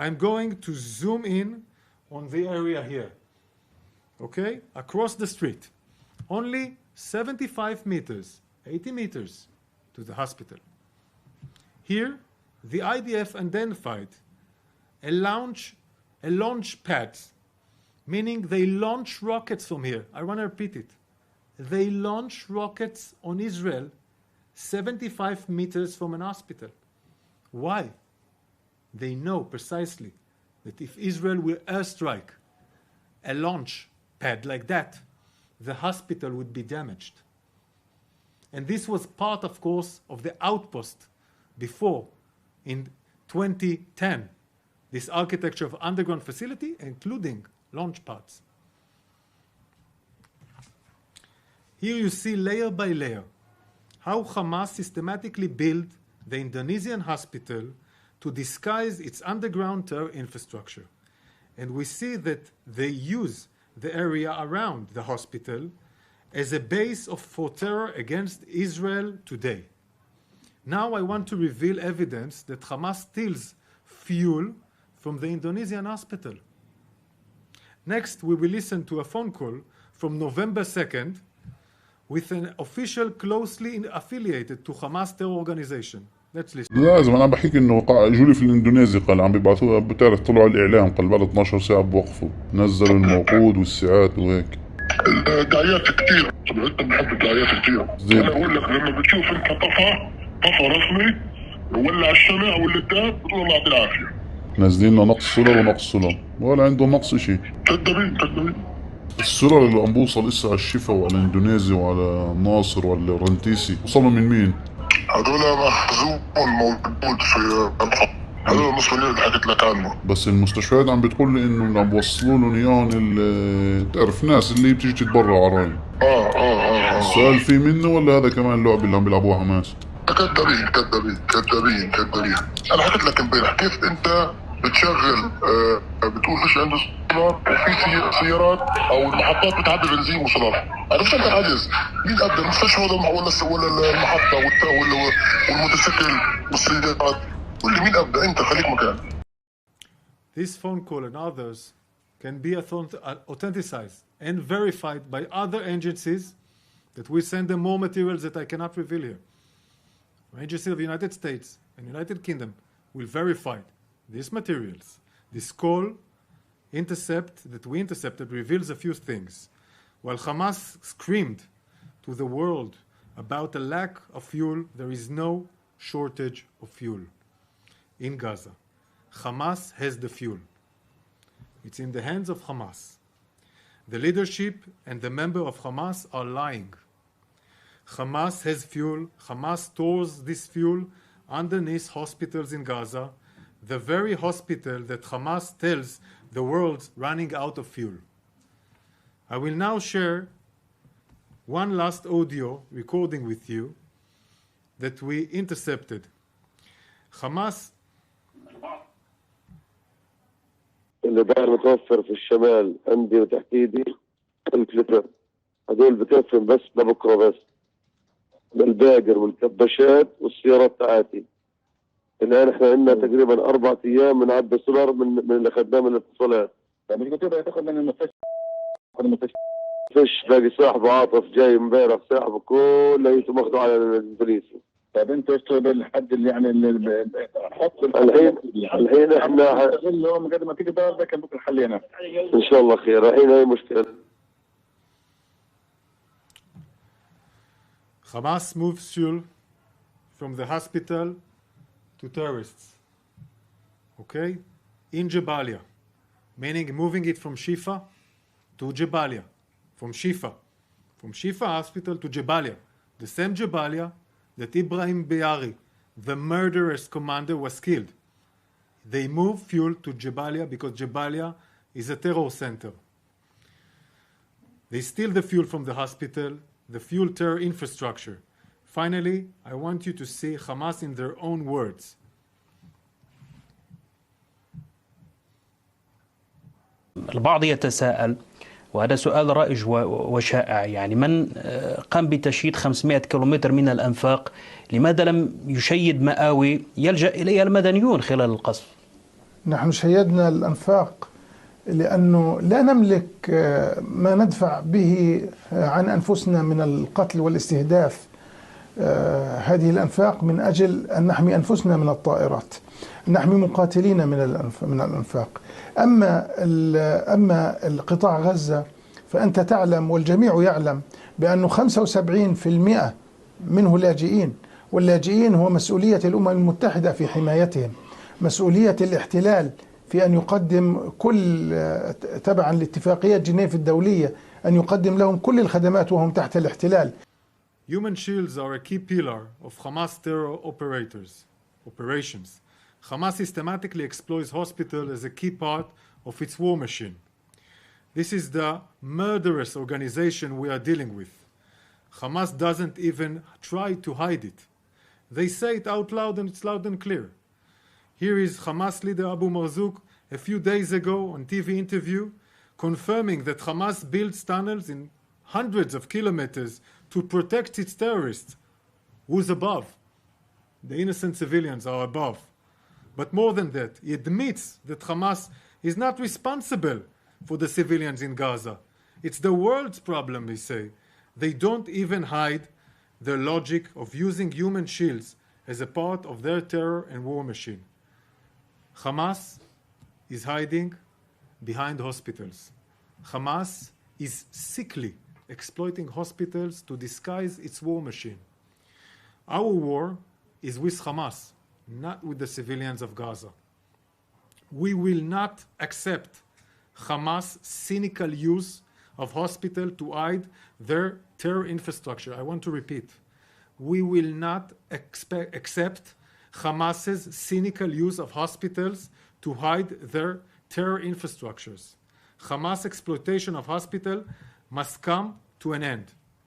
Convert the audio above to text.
I'm going to zoom in on the area here, okay, across the street. Only 75 meters, 80 meters to the hospital. Here, the IDF identified a launch pad, meaning they launch rockets from here. I want to repeat it. They launch rockets on Israel 75 meters from an hospital. Why? They know precisely that if Israel will airstrike a launch pad like that, the hospital would be damaged. And this was part, of course, of the outpost before, in 2010, this architecture of underground facility, including launch pads. Here you see layer by layer how Hamas systematically built the Indonesian hospital to disguise its underground terror infrastructure. And we see that they use the area around the hospital as a base for terror against Israel today. Now I want to reveal evidence that Hamas steals fuel from the Indonesian hospital. Next, we will listen to a phone call from November 2nd with an official closely affiliated to Hamas terror organization. Let's listen. لازم انا بحكي انه جولي في الاندونيسي قال عم بيبعثوها، بتعرف طلعوا على الاعلام قال بعد 12 ساعه بوقفوا، نزلوا الموقود والساعات وهيك. الدعايات كثير، انت بحب الدعايات كثير. انا بقول لك لما بتشوف انت طفى رسمي وولع الشمع واللتات بتقول الله يعطيه العافيه. نازلين لنا نقص سولر ونقص سولر، ولا عندهم نقص شيء. كذابين. السولر اللي عم بوصل لسه على الشفا وعلى الاندونيسي وعلى ناصر وعلى رنتيسي، وصلوا من مين؟ هذول مخزون موجود في هذول المصريين اللي حكيت لك عنه. بس المستشفيات عم بتقول لي انه عم بوصلوا لهم اياهم، تعرف ناس اللي بتيجي تتبرع على الراي. السؤال في منه ولا هذا كمان لعبه اللي عم بيلعبوها حماس؟ كذابين. انا حكيت لك امبارح كيف انت بتشغل بتقول فيش عنده سولار وفي سيارات او المحطات بتعبي بنزين وسولار. عرفت انت عاجز مين ابدا المستشفى ولا المحطه والموتوسيكل والسيارات؟ قول لي مين ابدا انت خليك مكان. This phone call and others can be authenticized and verified by other agencies that we send them more materials that I cannot reveal here. Agency of the United States and United Kingdom will verify these materials. This call that we intercepted reveals a few things. While Hamas screamed to the world about a lack of fuel, there is no shortage of fuel in Gaza. Hamas has the fuel. It's in the hands of Hamas. The leadership and the member of Hamas are lying. Hamas has fuel. Hamas stores this fuel underneath hospitals in Gaza, the very hospital that Hamas tells the world's running out of fuel. I will now share one last audio recording with you that we intercepted. Hamas اللي داير متوفر في الشمال عندي وتحت ايدي 1000 لتر، هدول بكفهم بس لبكره بس، بالباقر والكباشات والسيارات تاعتي. الان احنا عندنا تقريبا 4 ايام بنعبي سولار من اللي خدناه من الاتصالات. طيب ايش بتقدر تاخذ من المستشفى؟ فيش باقي صاحبه عاطف جاي امبارح، صاحبه كله ماخذه على الاندونيسي. طيب انت ايش الحد اللي يعني حط الحين احنا اليوم قد ما تقدر ده كان بكره حلينا ان شاء الله خير. الحين هي مشكله. Hamas moves fuel from the hospital to terrorists, okay, in Jabaliya, meaning moving it from Shifa to Jabaliya, from Shifa hospital to Jabaliya, the same Jabaliya that Ibrahim Biari, the murderous commander, was killed. They move fuel to Jabaliya because Jabaliya is a terror center. They steal the fuel from the hospital, the fuel terror infrastructure. Finally, I want you to see Hamas in their own words. البعض يتساءل، وهذا سؤال رائج وشائع، يعني من قام بتشييد 500 كيلومتر من الأنفاق، لماذا لم يشيد مآوي يلجأ إليها المدنيون خلال القصف؟ نحن شيدنا الأنفاق لأنه لا نملك ما ندفع به عن أنفسنا من القتل والاستهداف. هذه الأنفاق من أجل أن نحمي أنفسنا من الطائرات، نحمي مقاتلين من الأنفاق. أما القطاع غزة فأنت تعلم والجميع يعلم بأنه 75% منه لاجئين، واللاجئين هو مسؤولية الأمم المتحدة في حمايتهم، مسؤولية الاحتلال في أن يقدم تبعا لاتفاقية جنيف الدولية أن يقدم لهم كل الخدمات وهم تحت الاحتلال. Human shields are a key pillar of Hamas terror operations. Hamas systematically exploits hospitals as a key part of its war machine. This is the murderous organization we are dealing with. Hamas doesn't even try to hide it. They say it out loud, and it's loud and clear. Here is Hamas leader Abu Marzouk a few days ago on TV interview confirming that Hamas builds tunnels in hundreds of kilometers to protect its terrorists. Who's above? The innocent civilians are above. But more than that, he admits that Hamas is not responsible for the civilians in Gaza. It's the world's problem, they say. They don't even hide their logic of using human shields as a part of their terror and war machine. Hamas is hiding behind hospitals. Hamas is sickly exploiting hospitals to disguise its war machine. Our war is with Hamas, not with the civilians of Gaza. We will not accept Hamas' cynical use of hospital to hide their terror infrastructure. I want to repeat. We will not accept Hamas's cynical use of hospitals to hide their terror infrastructures. Hamas exploitation of hospital must come to an end.